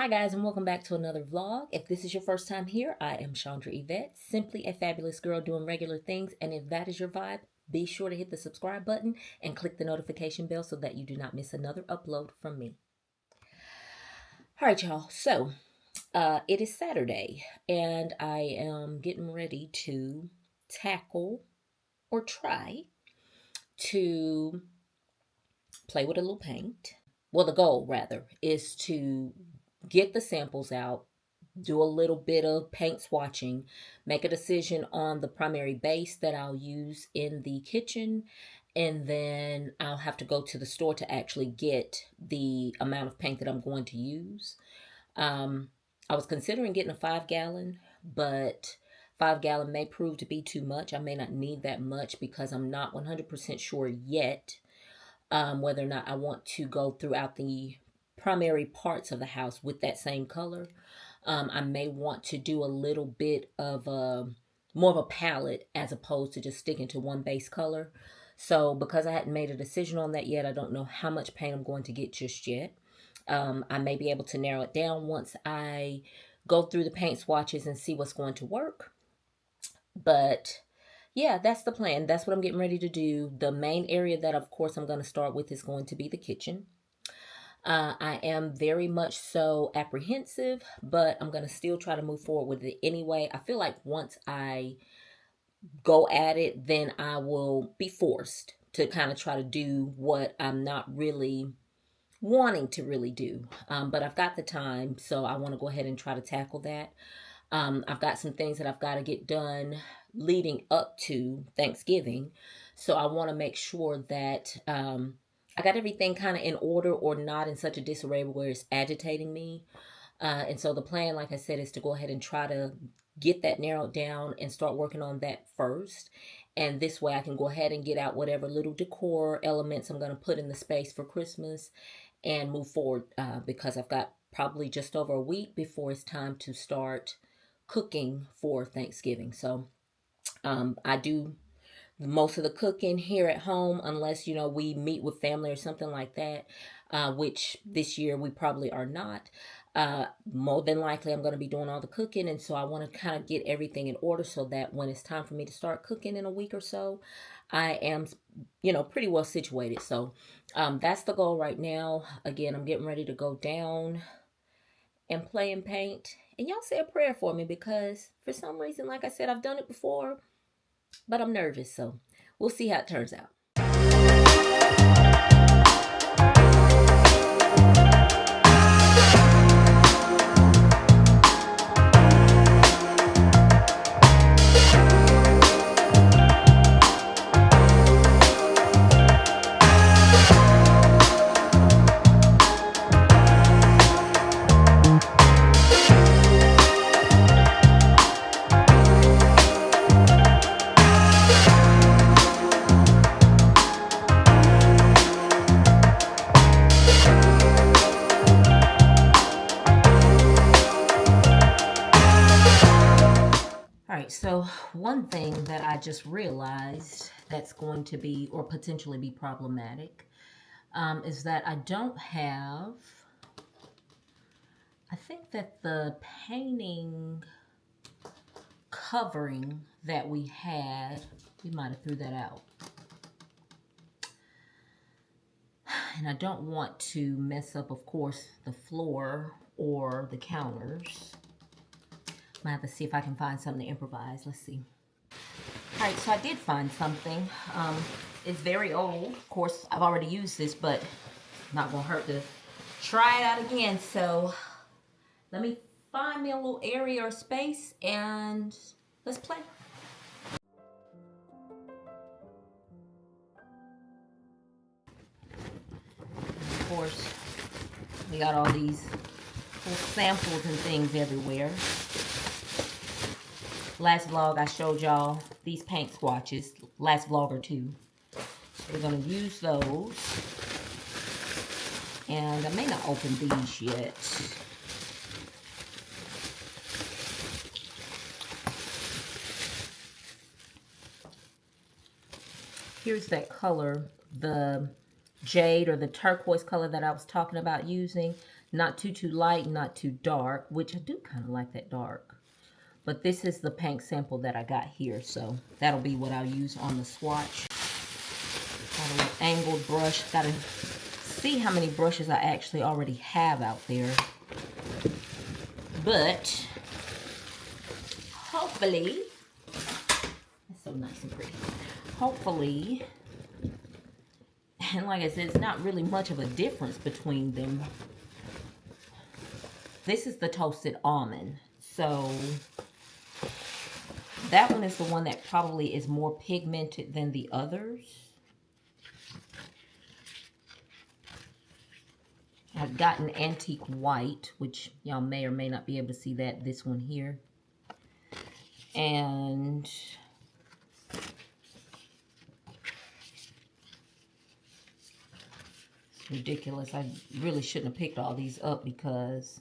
Hi guys, and welcome back to another vlog. If this is your first time here, I am Chandra Yvette, simply a fabulous girl doing regular things, and if that is your vibe, be sure to hit the subscribe button and click the notification bell so that you do not miss another upload from me. All right, y'all, so it is Saturday, and I am getting ready to tackle or try to play with a little paint. Well, the goal, rather, is to get the samples out, do a little bit of paint swatching, make a decision on the primary base that I'll use in the kitchen, and then I'll have to go to the store to actually get the amount of paint that I'm going to use. I was considering getting a 5-gallon, but 5-gallon may prove to be too much. I may not need that much because I'm not 100% sure yet whether or not I want to go throughout the primary parts of the house with that same color. I may want to do a little bit of more of a palette as opposed to just sticking to one base color. So because I hadn't made a decision on that yet, I don't know how much paint I'm going to get just yet. I may be able to narrow it down once I go through the paint swatches and see what's going to work. But yeah, that's the plan. That's what I'm getting ready to do. The main area that, of course, I'm going to start with is going to be the kitchen. I am very much so apprehensive, but I'm going to still try to move forward with it anyway. I feel like once I go at it, then I will be forced to kind of try to do what I'm not really wanting to really do. But I've got the time, so I want to go ahead and try to tackle that. I've got some things that I've got to get done leading up to Thanksgiving. So I want to make sure that I got everything kind of in order or not in such a disarray where it's agitating me. And so the plan, like I said, is to go ahead and try to get that narrowed down and start working on that first. And this way I can go ahead and get out whatever little decor elements I'm going to put in the space for Christmas and move forward because I've got probably just over a week before it's time to start cooking for Thanksgiving. So I do most of the cooking here at home unless we meet with family or something like that, which this year we probably are not. More than likely I'm going to be doing all the cooking, and so I want to kind of get everything in order so that when it's time for me to start cooking in a week or so, I am pretty well situated. So that's the goal right now. Again, I'm getting ready to go down and play and paint, and y'all say a prayer for me because for some reason, like I said, I've done it before, but I'm nervous, so we'll see how it turns out. So one thing that I just realized that's going to be or potentially be problematic is that I don't have, I think that the painting covering that we had, we might have threw that out. And I don't want to mess up, of course, the floor or the counters. I have to see if I can find something to improvise. Let's see. All right, so I did find something. It's very old. Of course, I've already used this, but not gonna hurt to try it out again. So let me find me a little area or space and let's play. Of course, we got all these little samples and things everywhere. Last vlog I showed y'all these paint swatches, last vlog or two. So we're going to use those. And I may not open these yet. Here's that color, the jade or the turquoise color that I was talking about using. Not too light, not too dark, which I do kind of like that dark. But this is the paint sample that I got here, so that'll be what I'll use on the swatch. Got a little angled brush. Gotta see how many brushes I actually already have out there. But hopefully, that's so nice and pretty. Hopefully, and like I said, it's not really much of a difference between them. This is the Toasted Almond, so that one is the one that probably is more pigmented than the others. I've got an antique white, which y'all may or may not be able to see that, this one here. And it's ridiculous. I really shouldn't have picked all these up because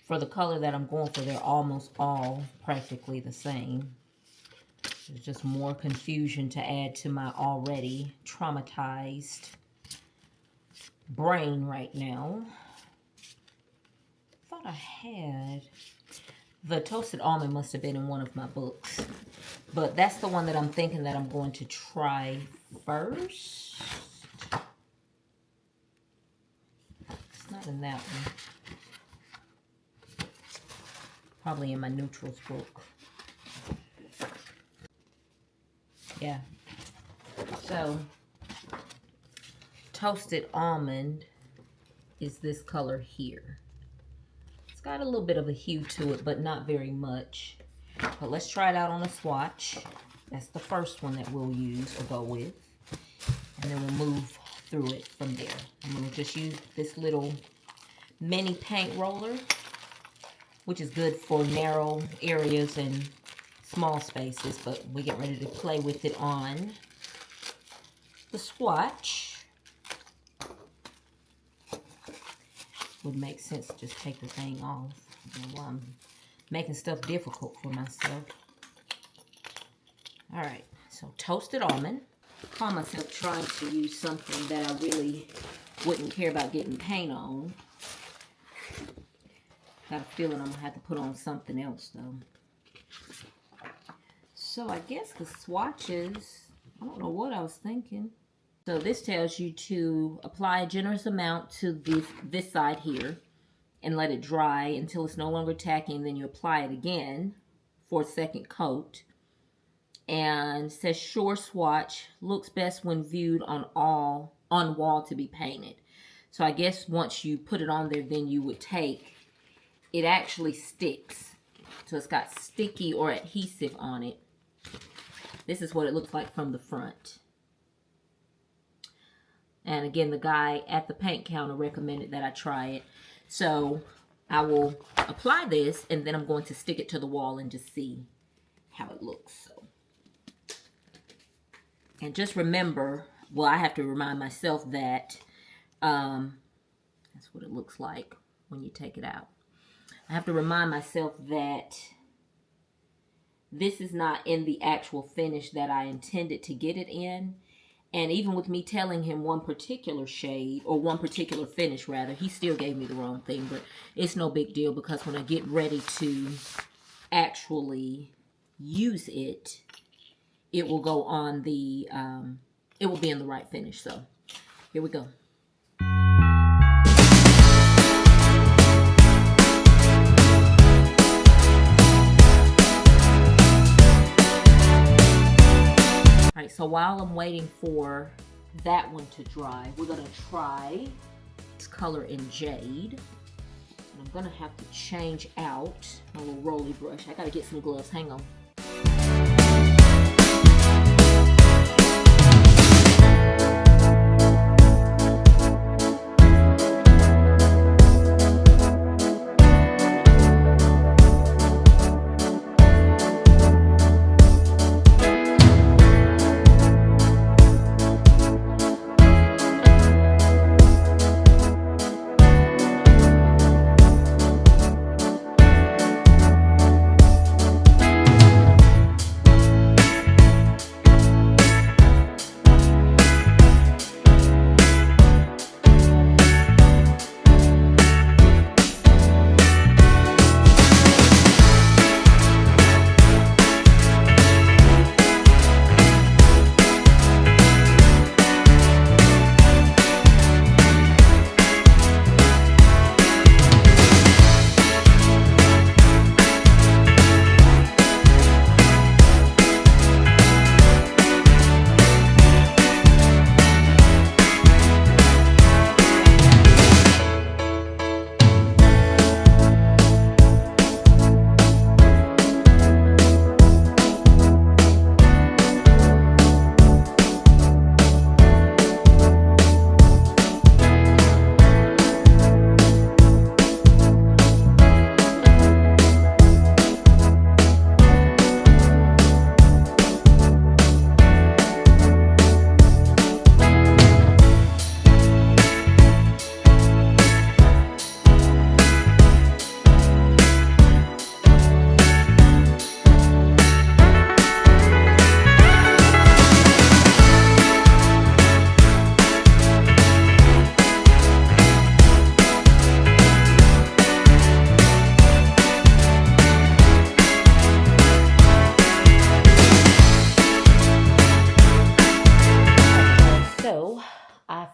for the color that I'm going for, they're almost all practically the same. There's just more confusion to add to my already traumatized brain right now. I thought I had... The Toasted Almond must have been in one of my books. But that's the one that I'm thinking that I'm going to try first. It's not in that one. Probably in my neutrals book. Yeah. So, Toasted Almond is this color here. It's got a little bit of a hue to it, but not very much. But let's try it out on a swatch. That's the first one that we'll use or go with. And then we'll move through it from there. I'm going to just use this little mini paint roller, which is good for narrow areas and small spaces, but we get ready to play with it on the swatch. Would make sense to just take the thing off while I'm making stuff difficult for myself. Alright, so Toasted Almond. I call myself trying to use something that I really wouldn't care about getting paint on. Got a feeling I'm going to have to put on something else, though. So, I guess the swatches, I don't know what I was thinking. So, this tells you to apply a generous amount to this side here and let it dry until it's no longer tacky, and then you apply it again for a second coat. And it says Sure Swatch looks best when viewed on wall to be painted. So, I guess once you put it on there, then you would take... It actually sticks. So it's got sticky or adhesive on it. This is what it looks like from the front. And again, the guy at the paint counter recommended that I try it. So I will apply this and then I'm going to stick it to the wall and just see how it looks. So, and just remember, well, I have to remind myself that that's what it looks like when you take it out. I have to remind myself that this is not in the actual finish that I intended to get it in. And even with me telling him one particular shade, or one particular finish rather, he still gave me the wrong thing. But it's no big deal because when I get ready to actually use it, it will go on the, it will be in the right finish. So here we go. right, so while I'm waiting for that one to dry, we're gonna try this color in Jade. And I'm gonna have to change out my little rolly brush. I gotta get some gloves, hang on.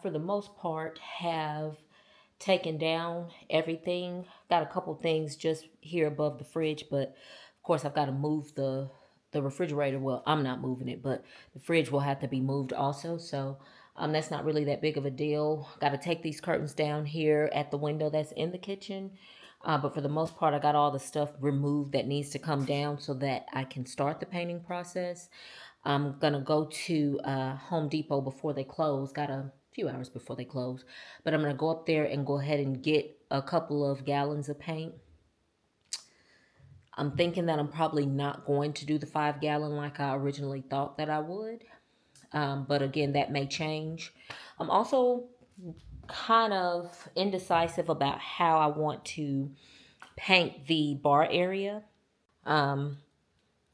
For the most part, have taken down everything. Got a couple things just here above the fridge, but of course I've got to move the refrigerator. Well, I'm not moving it, but the fridge will have to be moved also. So that's not really that big of a deal. Got to take these curtains down here at the window that's in the kitchen. But for the most part, I got all the stuff removed that needs to come down so that I can start the painting process. I'm going to go to Home Depot before they close. Got a few hours before they close. But I'm going to go up there and go ahead and get a couple of gallons of paint. I'm thinking that I'm probably not going to do the 5-gallon like I originally thought that I would. But again, that may change. I'm also kind of indecisive about how I want to paint the bar area. Of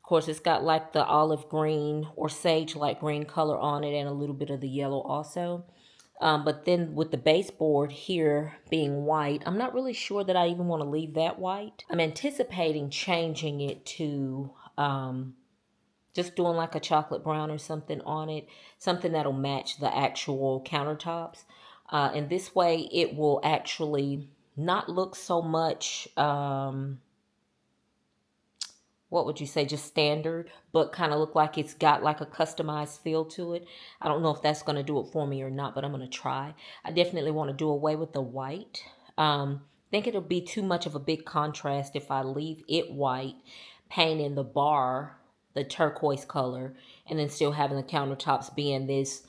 course, it's got like the olive green or sage light green color on it and a little bit of the yellow also. But then with the baseboard here being white, I'm not really sure that I even want to leave that white. I'm anticipating changing it to just doing like a chocolate brown or something on it. Something that'll match the actual countertops. And this way it will actually not look so much... what would you say, just standard, but kind of look like it's got like a customized feel to it. I don't know if that's going to do it for me or not, but I'm going to try. I definitely want to do away with the white. Think it'll be too much of a big contrast if I leave it white, paint in the bar the turquoise color, and then still having the countertops being this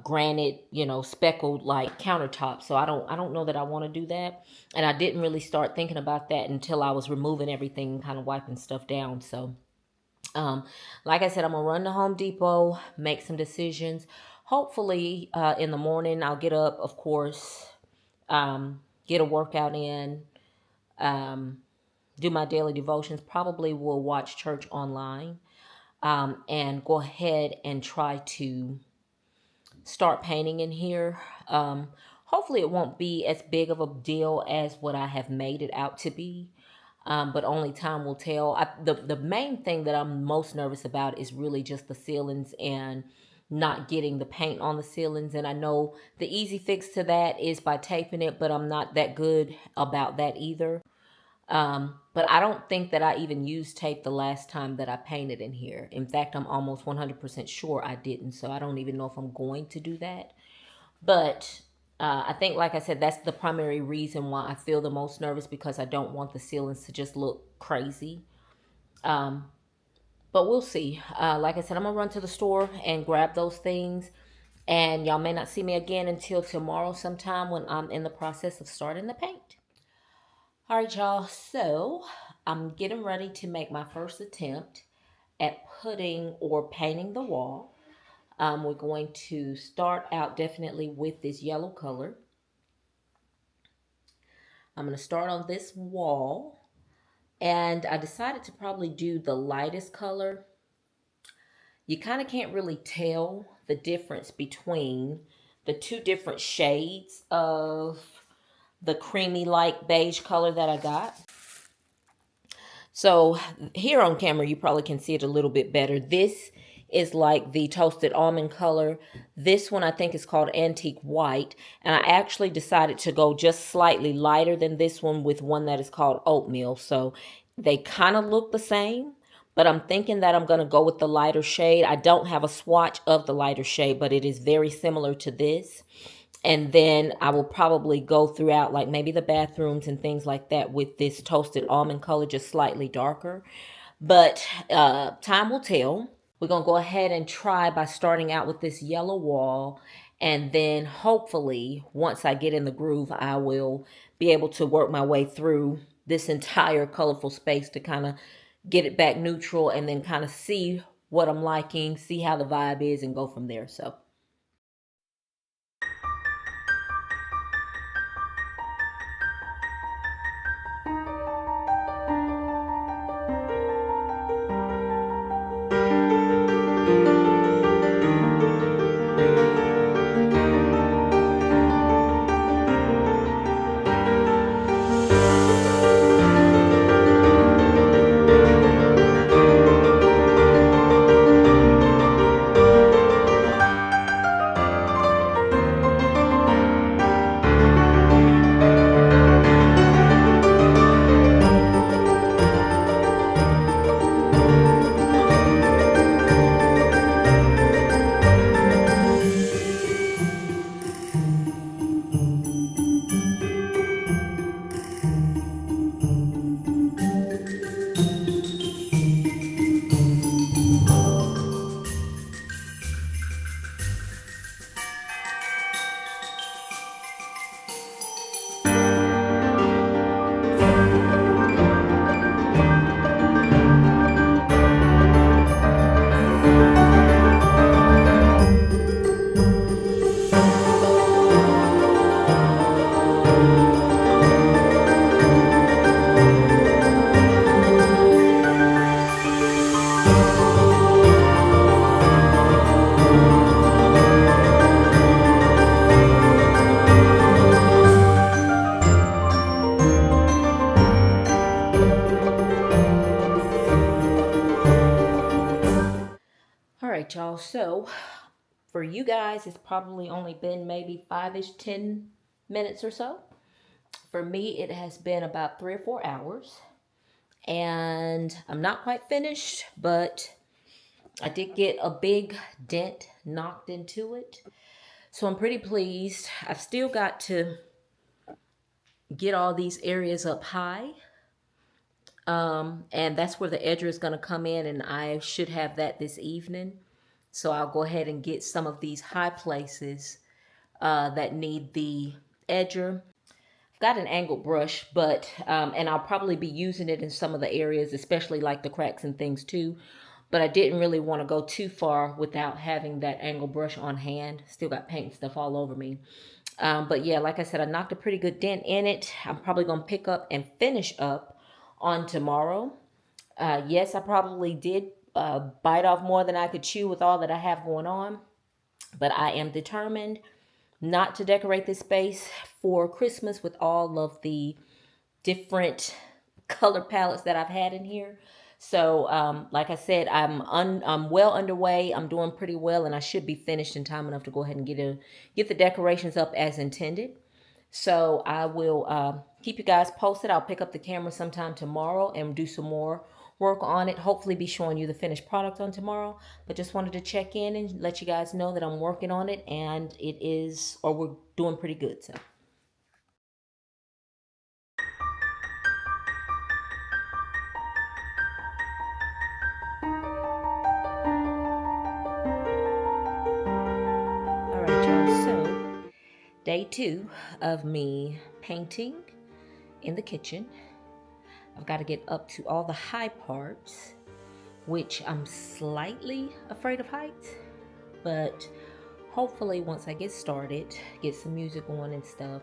granite, speckled like countertop. So I don't know that I want to do that. And I didn't really start thinking about that until I was removing everything, kind of wiping stuff down. So like I said, I'm gonna run to Home Depot, make some decisions. Hopefully in the morning I'll get up, of course, get a workout in, do my daily devotions. Probably will watch church online, and go ahead and try to start painting in here. Hopefully it won't be as big of a deal as what I have made it out to be. But only time will tell. The main thing that I'm most nervous about is really just the ceilings and not getting the paint on the ceilings. And I know the easy fix to that is by taping it, but I'm not that good about that either. But I don't think that I even used tape the last time that I painted in here. In fact, I'm almost 100% sure I didn't. So I don't even know if I'm going to do that. But I think, like I said, that's the primary reason why I feel the most nervous, because I don't want the ceilings to just look crazy. Um, but we'll see. Like I said, I'm going to run to the store and grab those things. And y'all may not see me again until tomorrow sometime when I'm in the process of starting the paint. All right, y'all. So I'm getting ready to make my first attempt at putting or painting the wall. We're going to start out definitely with this yellow color. I'm going to start on this wall. And I decided to probably do the lightest color. You kind of can't really tell the difference between the two different shades of the creamy light beige color that I got. So here on camera, you probably can see it a little bit better. This is like the toasted almond color. This one I think is called antique white. And I actually decided to go just slightly lighter than this one with one that is called oatmeal. So they kind of look the same, but I'm thinking that I'm going to go with the lighter shade. I don't have a swatch of the lighter shade, but it is very similar to this. And then I will probably go throughout like maybe the bathrooms and things like that with this toasted almond color, just slightly darker. But time will tell. We're going to go ahead and try by starting out with this yellow wall. And then hopefully once I get in the groove, I will be able to work my way through this entire colorful space to kind of get it back neutral and then kind of see what I'm liking, see how the vibe is, and go from there. So all right, y'all. So for you guys, it's probably only been maybe 5-ish, 10 minutes or so. For me, it has been about 3 or 4 hours. And I'm not quite finished, but I did get a big dent knocked into it. So I'm pretty pleased. I've still got to get all these areas up high. And that's where the edger is going to come in, and I should have that this evening. So I'll go ahead and get some of these high places that need the edger. I've got an angled brush, but and I'll probably be using it in some of the areas, especially like the cracks and things too. But I didn't really want to go too far without having that angled brush on hand. Still got paint and stuff all over me. But yeah, like I said, I knocked a pretty good dent in it. I'm probably going to pick up and finish up on tomorrow. Yes, I probably did bite off more than I could chew with all that I have going on. But I am determined not to decorate this space for Christmas with all of the different color palettes that I've had in here. So, like I said, I'm well underway. I'm doing pretty well, and I should be finished in time enough to go ahead and get the decorations up as intended. So I will keep you guys posted. I'll pick up the camera sometime tomorrow and do some more work on it. Hopefully be showing you the finished product on tomorrow. But just wanted to check in and let you guys know that I'm working on it, and it is, or we're doing pretty good. So. All right, y'all. So day 2 of me painting in the kitchen. I've got to get up to all the high parts, which I'm slightly afraid of heights, but hopefully once I get started, get some music on and stuff,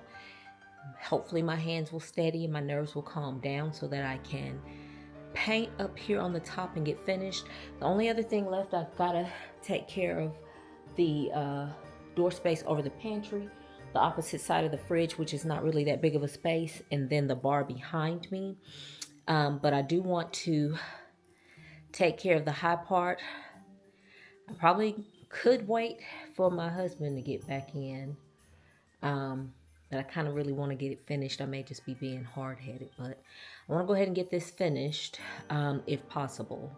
hopefully my hands will steady and my nerves will calm down so that I can paint up here on the top and get finished. The only other thing left, I've got to take care of the door space over the pantry, the opposite side of the fridge, which is not really that big of a space, and then the bar behind me. But I do want to take care of the high part. I probably could wait for my husband to get back in. But I kind of really want to get it finished. I may just be being hard-headed, but I want to go ahead and get this finished, if possible.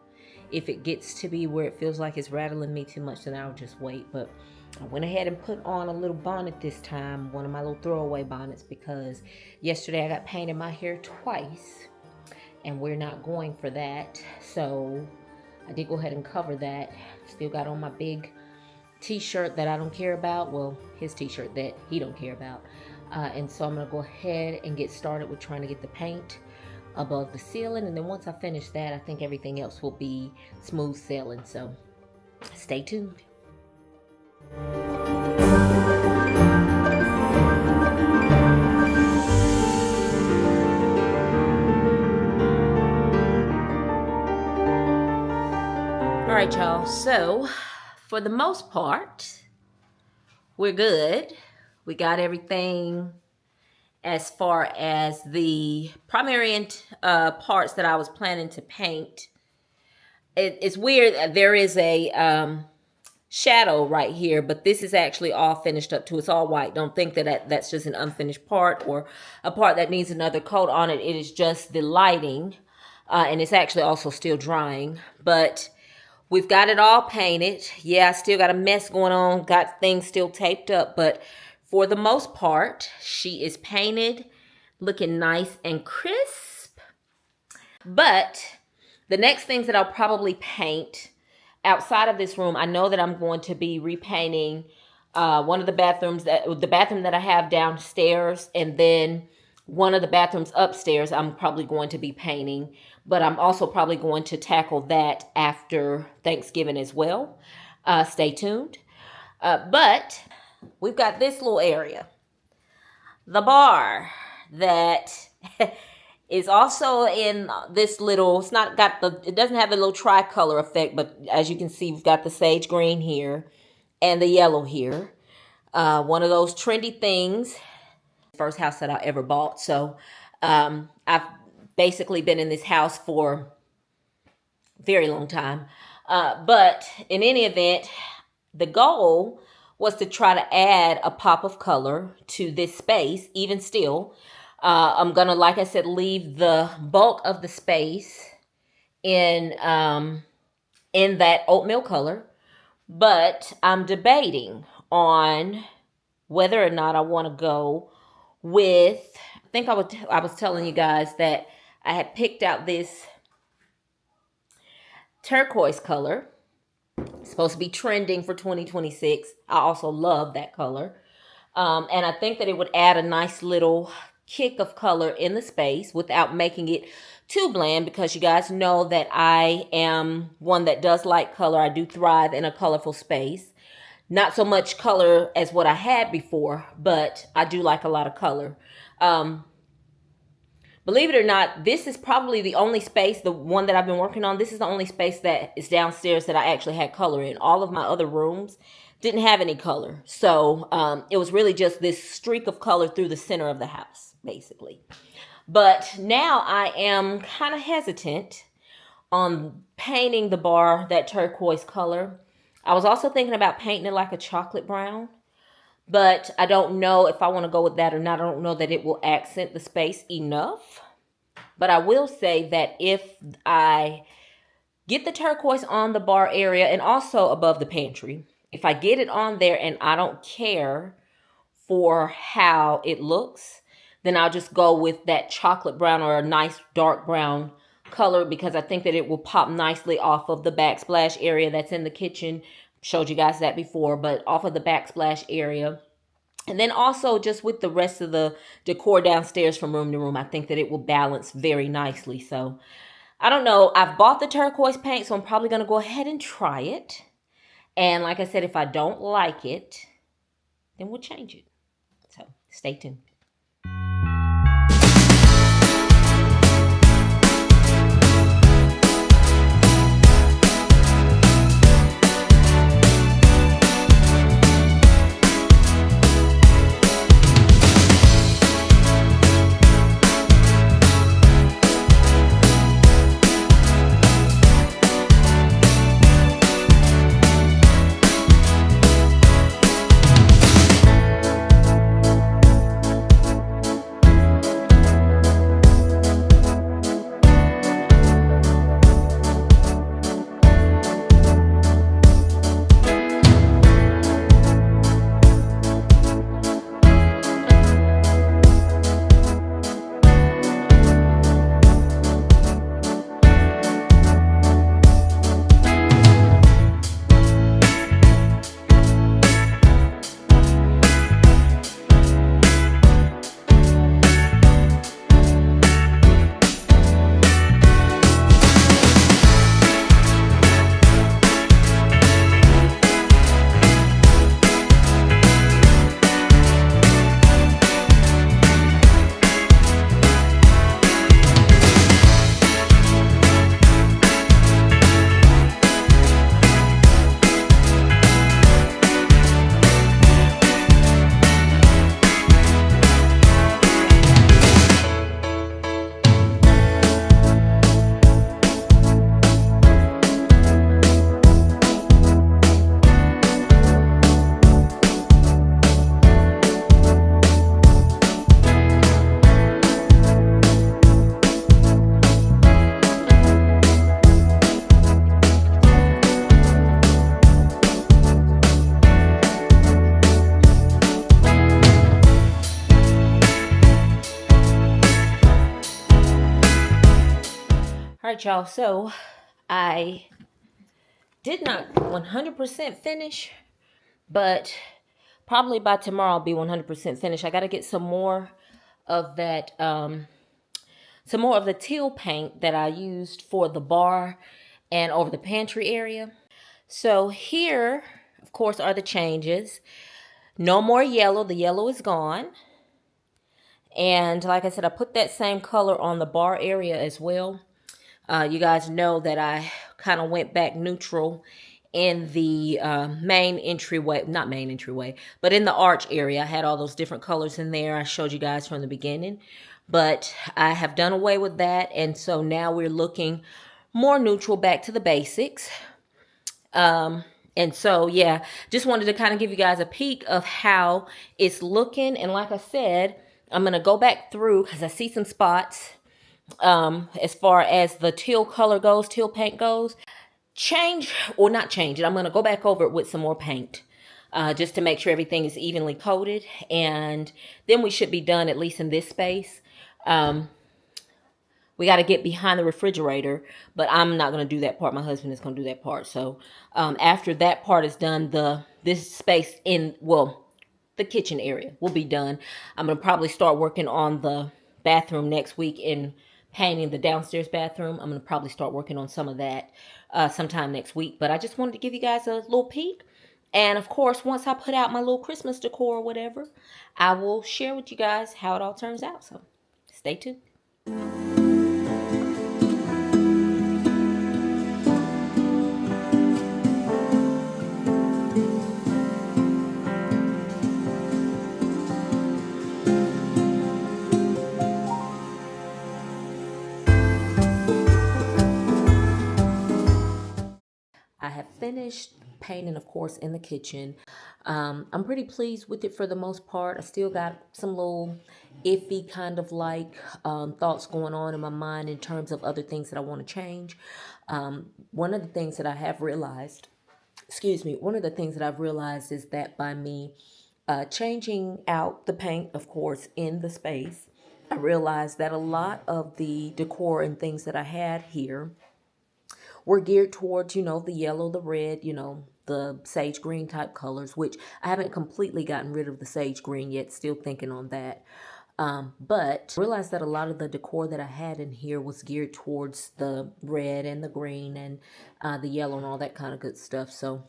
If it gets to be where it feels like it's rattling me too much, then I'll just wait. But I went ahead and put on a little bonnet this time, one of my little throwaway bonnets, because yesterday I got paint in my hair twice, and we're not going for that. So I did go ahead and cover that. Still got on my big t-shirt that I don't care about. Well, his t-shirt that he don't care about. And so I'm going to go ahead and get started with trying to get the paint above the ceiling. And then once I finish that, I think everything else will be smooth sailing. So stay tuned. All right, y'all. So for the most part, we're good. We got everything as far as the primary parts that I was planning to paint. It's weird. There is a shadow right here, but this is actually all finished up too. It's all white. Don't think that that's just an unfinished part or a part that needs another coat on it. It is just the lighting, and it's actually also still drying. But we've got it all painted. Yeah, I still got a mess going on. Got things still taped up, but for the most part, she is painted, looking nice and crisp. But the next things that I'll probably paint outside of this room, I know that I'm going to be repainting one of the bathrooms, the bathroom that I have downstairs, and then one of the bathrooms upstairs I'm probably going to be painting. But I'm also probably going to tackle that after Thanksgiving as well. Stay tuned. But we've got this little area, the bar, that is also in this little, it's not got the, it doesn't have the little tricolor effect, but as you can see, we've got the sage green here and the yellow here. One of those trendy things. First house that I ever bought. So I've basically been in this house for a very long time. But in any event, the goal was to try to add a pop of color to this space. Even still, I'm going to, like I said, leave the bulk of the space in that oatmeal color. But I'm debating on whether or not I want to go with, I think I was telling you guys that I had picked out this turquoise color. It's supposed to be trending for 2026. I also love that color. And I think that it would add a nice little kick of color in the space without making it too bland, because you guys know that I am one that does like color. I do thrive in a colorful space. Not so much color as what I had before, but I do like a lot of color. Believe it or not, this is probably the only space, the one that I've been working on, this is the only space that is downstairs that I actually had color in. All of my other rooms didn't have any color. So it was really just this streak of color through the center of the house, basically. But now I am kind of hesitant on painting the bar that turquoise color. I was also thinking about painting it like a chocolate brown, But I don't know if I want to go with that or not. I don't know that it will accent the space enough. But I will say that if I get the turquoise on the bar area and also above the pantry, if I get it on there and I don't care for how it looks, then I'll just go with that chocolate brown or a nice dark brown color, because I think that it will pop nicely off of the backsplash area that's in the kitchen. Showed you guys that before, but off of the backsplash area. And then also just with the rest of the decor downstairs from room to room, I think that it will balance very nicely. So I don't know. I've bought the turquoise paint, so I'm probably going to go ahead and try it. And like I said, if I don't like it, then we'll change it. So stay tuned. All right, y'all. So I did not 100% finish, but probably by tomorrow I'll be 100% finished. I got to get some more of that, some more of the teal paint that I used for the bar and over the pantry area. So here, of course, are the changes. No more yellow. The yellow is gone. And like I said, I put that same color on the bar area as well. You guys know that I kind of went back neutral in the main entryway, not main entryway, but in the arch area. I had all those different colors in there. I showed you guys from the beginning, but I have done away with that. And so now we're looking more neutral, back to the basics. And so, yeah, just wanted to kind of give you guys a peek of how it's looking. And like I said, I'm going to go back through because I see some spots as far as the teal color goes, teal paint goes. Change or not change it. I'm going to go back over it with some more paint just to make sure everything is evenly coated. And then we should be done, at least in this space. We got to get behind the refrigerator, but I'm not going to do that part. My husband is going to do that part. So after that part is done, this space the kitchen area will be done. I'm going to probably start working on the bathroom next week and painting the downstairs bathroom. I'm going to probably start working on some of that sometime next week. But I just wanted to give you guys a little peek. And of course, once I put out my little Christmas decor or whatever, I will share with you guys how it all turns out. So stay tuned. I have finished painting, of course, in the kitchen. I'm pretty pleased with it for the most part. I still got some little iffy kind of like thoughts going on in my mind in terms of other things that I want to change. One of the things that I have realized, one of the things that I've realized is that by me changing out the paint, of course, in the space, I realized that a lot of the decor and things that I had here were geared towards, the yellow, the red, the sage green type colors, which I haven't completely gotten rid of the sage green yet, still thinking on that. But I realized that a lot of the decor that I had in here was geared towards the red and the green and the yellow and all that kind of good stuff. So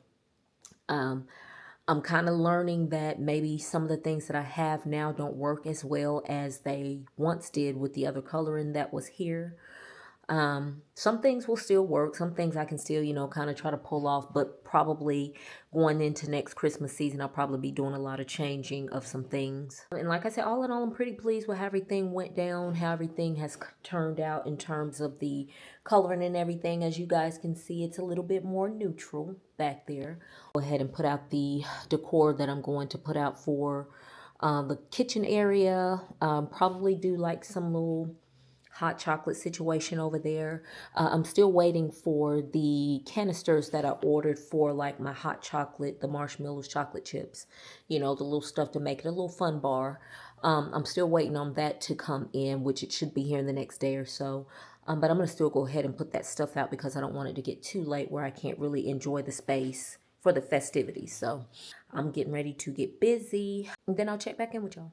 I'm kind of learning that maybe some of the things that I have now don't work as well as they once did with the other coloring that was here. Some things will still work. Some things I can still, kind of try to pull off, but probably going into next Christmas season, I'll probably be doing a lot of changing of some things. And like I said, all in all, I'm pretty pleased with how everything went down, how everything has turned out in terms of the coloring and everything. As you guys can see, it's a little bit more neutral back there. Go ahead and put out the decor that I'm going to put out for the kitchen area. Probably do like some little hot chocolate situation over there. I'm still waiting for the canisters that I ordered for like my hot chocolate, the marshmallows chocolate chips, the little stuff to make it a little fun bar. I'm still waiting on that to come in, which it should be here in the next day or so. But I'm going to still go ahead and put that stuff out because I don't want it to get too late where I can't really enjoy the space for the festivities. So I'm getting ready to get busy, and then I'll check back in with y'all.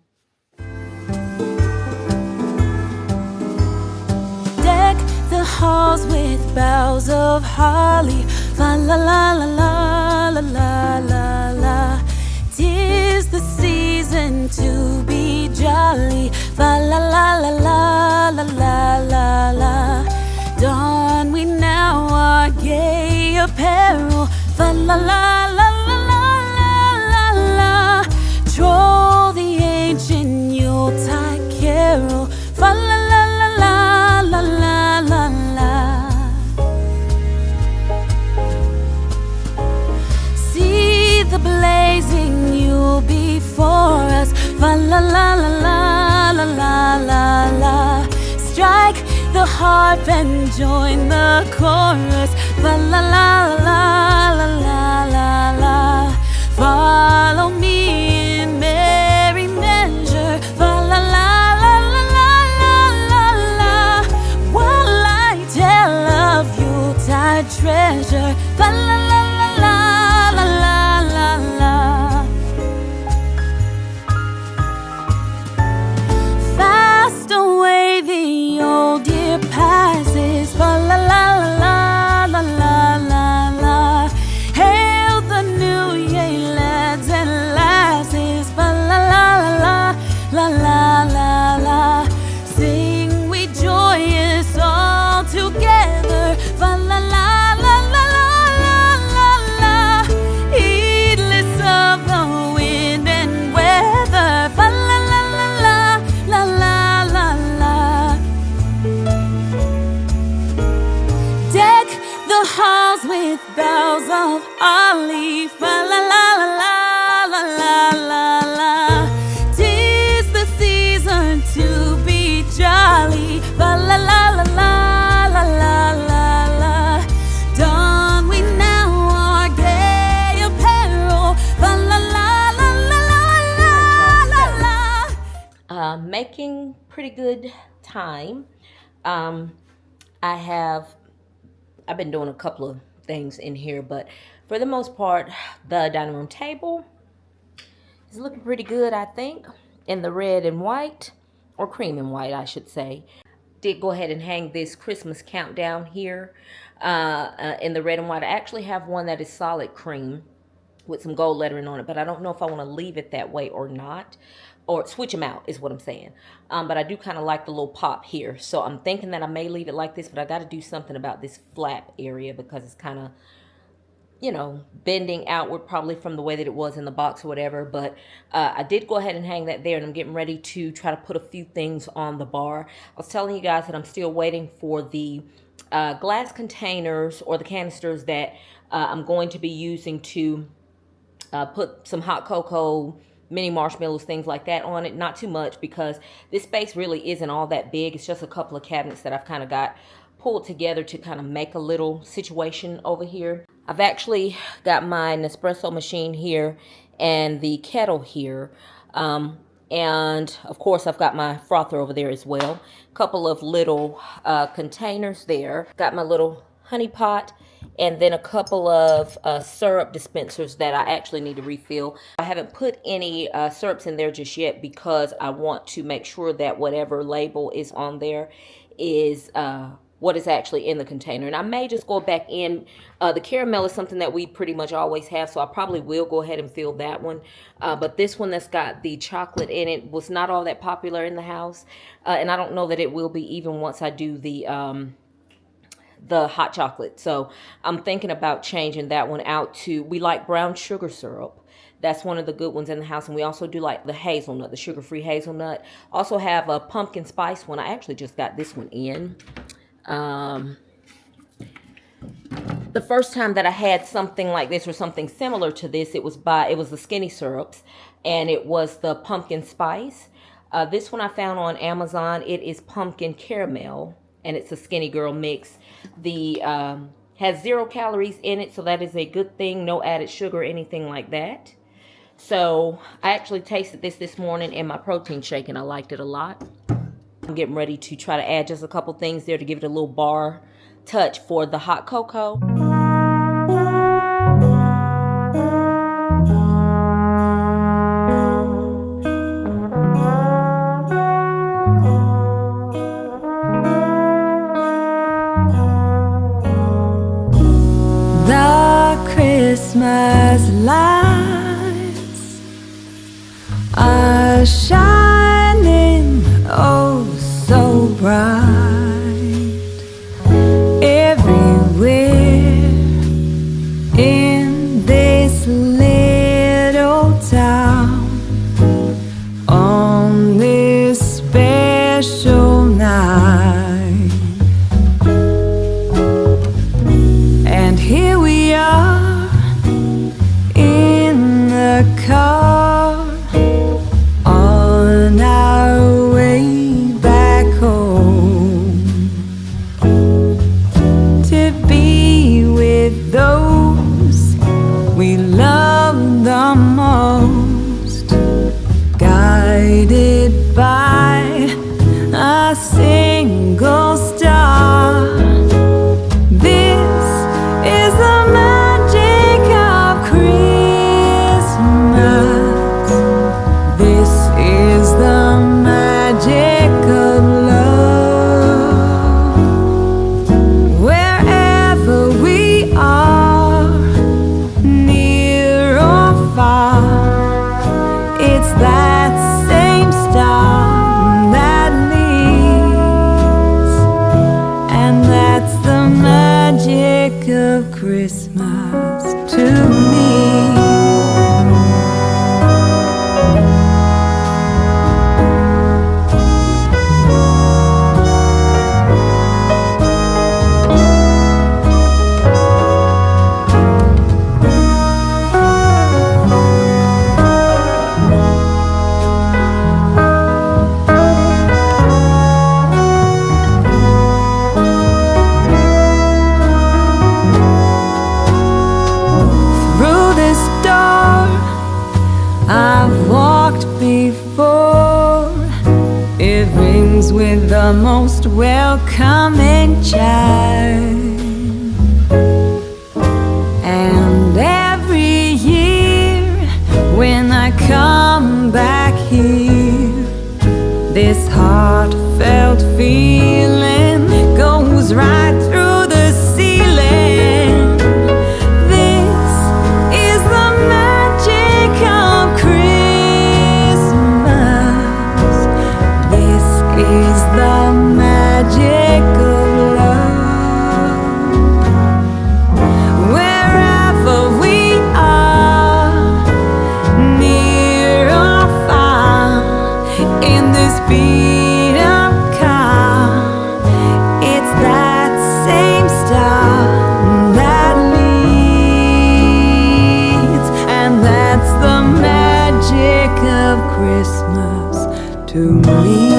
The halls with boughs of holly, fa la la la la la la la la. 'Tis the season to be jolly, fa la la la la la la la la. Don we now our gay apparel, fa la la la la la la la. Troll the ancient Yuletide carol, fa la la la la la la la la. See the blazing Yule before us, fa la la la la la la la la. Strike the harp and join the chorus, fa la la la la la la la. Follow me in merry measure, fa la la la la la la la. While I tell of Yuletide treasure, fa la la la la la la la la. Fast away the old year passes, fa la la la la la la la. Hail the new year, lads and lasses, fa la la la la la la la. Sing we joyous all together, fa la la la la la la la. Heedless of the wind and weather, fa la la la la la la la. Deck the halls with boughs of holly, fa la la la la la la la. 'Tis the season to be jolly, fa la la la la la la la la. Don we now our gay apparel, fa la la la la la la la. Making pretty good time. I've been doing a couple of things in here, but for the most part, the dining room table is looking pretty good, I think, in the red and white, or cream and white, I should say. Did go ahead and hang this Christmas countdown here in the red and white. I actually have one that is solid cream with some gold lettering on it, but I don't know if I want to leave it that way or not, or switch them out is what I'm saying. But I do kind of like the little pop here, so I'm thinking that I may leave it like this, but I got to do something about this flap area because it's kind of, bending outward probably from the way that it was in the box or whatever. But I did go ahead and hang that there, and I'm getting ready to try to put a few things on the bar. I was telling you guys that I'm still waiting for the glass containers or the canisters that I'm going to be using to put some hot cocoa, mini marshmallows, things like that on it. Not too much, because this space really isn't all that big. It's just a couple of cabinets that I've kind of got pulled together to kind of make a little situation over here. I've actually got my Nespresso machine here and the kettle here. And of course I've got my frother over there as well. A couple of little containers there. Got my little honey pot, and then a couple of syrup dispensers that I actually need to refill. I haven't put any syrups in there just yet, because I want to make sure that whatever label is on there is what is actually in the container. And I may just go back in. The caramel is something that we pretty much always have, so I probably will go ahead and fill that one. But this one that's got the chocolate in it was not all that popular in the house. And I don't know that it will be even once I do the hot chocolate. So I'm thinking about changing that one out to, we like brown sugar syrup. That's one of the good ones in the house. And we also do like the hazelnut, the sugar-free hazelnut. Also have a pumpkin spice one. I actually just got this one in. The first time that I had something like this or something similar to this, it was the Skinny Syrups, and it was the pumpkin spice. This one I found on Amazon. It is pumpkin caramel, and it's a Skinny Girl mix. The has 0 calories in it, so that is a good thing. No added sugar or anything like that. So I actually tasted this morning in my protein shake, and I liked it a lot. I'm getting ready to try to add just a couple things there to give it a little bar touch for the hot cocoa. The Christmas lights are shining oh so bright everywhere in this little town on this special night. And here we are in the car on our way back home to be with those we love the most, guided by a single star. This is the magic of Christmas. This is the magic of love. Wherever we are, near or far, it's that same star that leads, and that's the magic of Christmas to me. Through this door I've walked before. It rings with the most welcoming chime, and every year when I come back here, this heartfelt feeling goes right through the ceiling. This is the magic of Christmas. This is the magic of love. Wherever we are, near or far, in this beat of car, Christmas to me.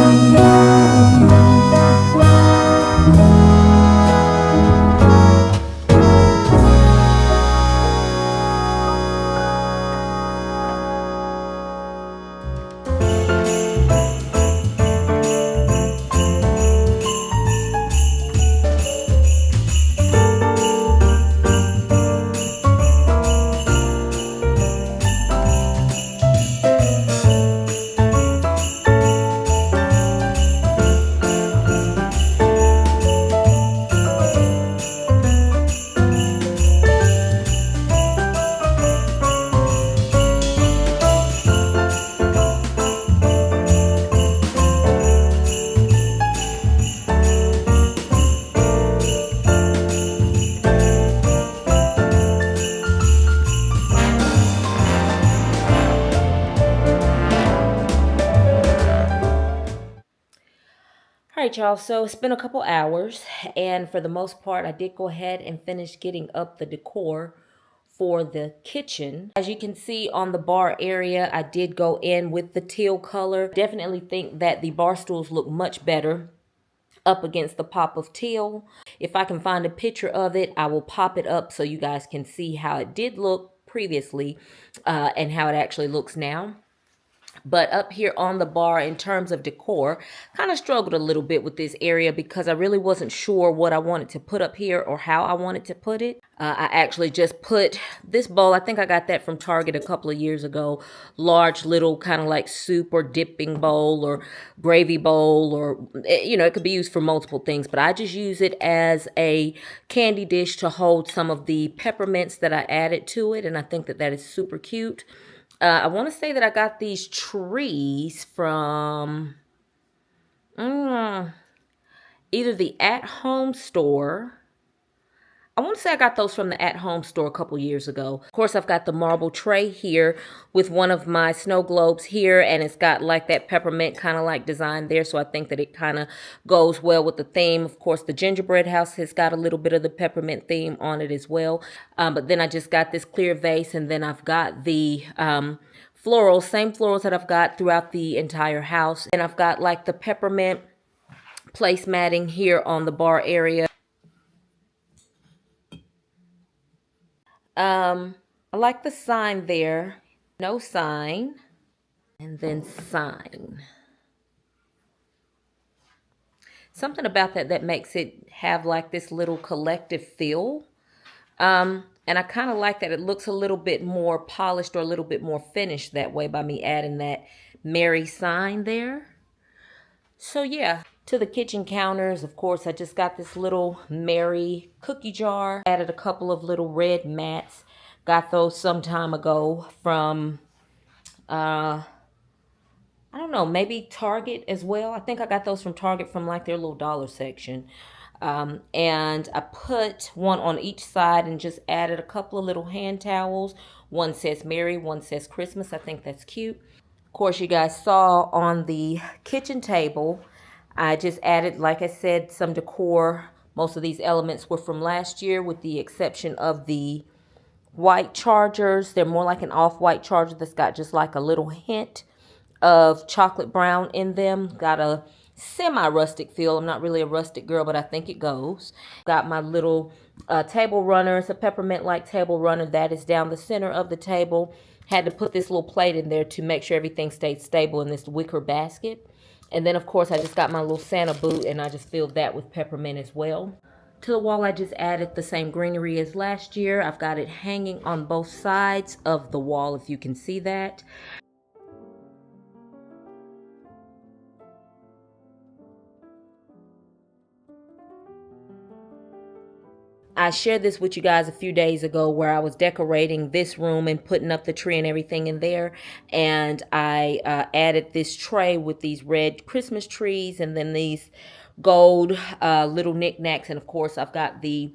All right, y'all, so it's been a couple hours, and for the most part, I did go ahead and finish getting up the decor for the kitchen. As you can see on the bar area, I did go in with the teal color. Definitely think that the bar stools look much better up against the pop of teal. If I can find a picture of it, I will pop it up so you guys can see how it did look previously and how it actually looks now. But up here on the bar, in terms of decor, kind of struggled a little bit with this area because I really wasn't sure what I wanted to put up here or how I wanted to put it. I actually just put this bowl. I think I got that from Target a couple of years ago. Large little kind of like soup or dipping bowl or gravy bowl, or, you know, it could be used for multiple things. But I just use it as a candy dish to hold some of the peppermints that I added to it. And I think that that is super cute. I want to say that I got these trees from either the At Home store. I want to say I got those from the At Home store a couple years ago. Of course, I've got the marble tray here with one of my snow globes here, and it's got like that peppermint kind of like design there. So I think that it kind of goes well with the theme. Of course, the gingerbread house has got a little bit of the peppermint theme on it as well. But then I just got this clear vase, and then I've got the florals, same florals that I've got throughout the entire house. And I've got like the peppermint placematting here on the bar area. I like the sign there. No sign. And then sign. Something about that makes it have like this little collective feel. And I kind of like that it looks a little bit more polished or a little bit more finished that way by me adding that Merry sign there. So yeah, to the kitchen counters, of course, I just got this little Merry cookie jar. Added a couple of little red mats. Got those some time ago from, I don't know, maybe Target as well. I think I got those from Target from like their little dollar section. And I put one on each side and just added a couple of little hand towels. One says Merry, one says Christmas. I think that's cute. Of course, you guys saw on the kitchen table, I just added, like I said, some decor. Most of these elements were from last year with the exception of the white chargers. They're more like an off-white charger that's got just like a little hint of chocolate brown in them. Got a semi-rustic feel. I'm not really a rustic girl, but I think it goes. Got my little table runner. It's a peppermint-like table runner that is down the center of the table. Had to put this little plate in there to make sure everything stayed stable in this wicker basket. And then, of course, I just got my little Santa boot, and I just filled that with peppermint as well. To the wall, I just added the same greenery as last year. I've got it hanging on both sides of the wall, if you can see that. I shared this with you guys a few days ago where I was decorating this room and putting up the tree and everything in there. And I added this tray with these red Christmas trees and then these gold little knickknacks. And of course, I've got the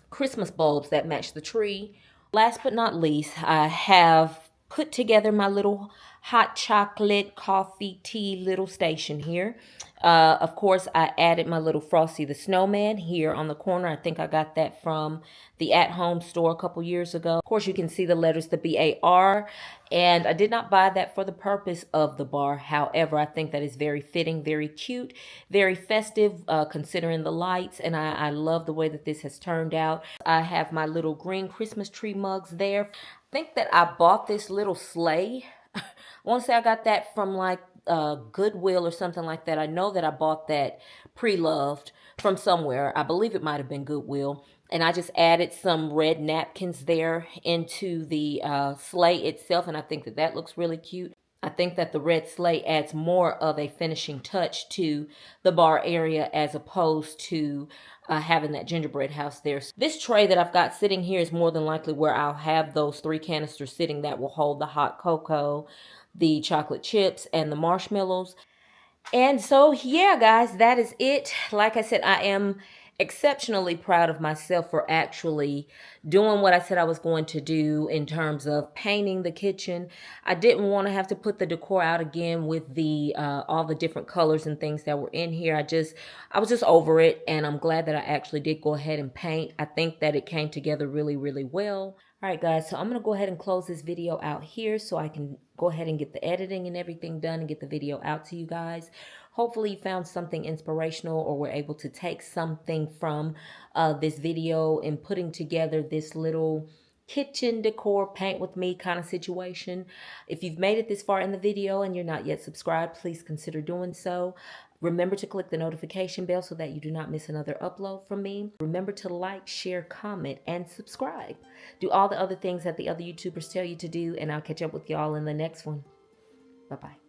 Christmas bulbs that match the tree. Last but not least, I have put together my little hot chocolate, coffee, tea little station here. Of course, I added my little Frosty the Snowman here on the corner. I think I got that from the At Home store a couple years ago. Of course, you can see the letters, the BAR, and I did not buy that for the purpose of the bar. However, I think that is very fitting, very cute, very festive, considering the lights, and I love the way that this has turned out. I have my little green Christmas tree mugs there. I think that I bought this little sleigh. I want to say I got that from like Goodwill or something like that. I know that I bought that pre-loved from somewhere. I believe it might have been Goodwill. And I just added some red napkins there into the sleigh itself. And I think that that looks really cute. I think that the red sleigh adds more of a finishing touch to the bar area as opposed to having that gingerbread house there. So this tray that I've got sitting here is more than likely where I'll have those 3 canisters sitting that will hold the hot cocoa, the chocolate chips, and the marshmallows. And so, yeah, guys, that is it. Like I said, I am exceptionally proud of myself for actually doing what I said I was going to do in terms of painting the kitchen. I didn't want to have to put the decor out again with the all the different colors and things that were in here. I was just over it, and I'm glad that I actually did go ahead and paint. I think that it came together really, really well. All right, guys, so I'm going to go ahead and close this video out here so I can go ahead and get the editing and everything done and get the video out to you guys. Hopefully you found something inspirational or were able to take something from this video in putting together this little kitchen decor paint with me kind of situation. If you've made it this far in the video and you're not yet subscribed, please consider doing so. Remember to click the notification bell so that you do not miss another upload from me. Remember to like, share, comment, and subscribe. Do all the other things that the other YouTubers tell you to do, and I'll catch up with y'all in the next one. Bye-bye.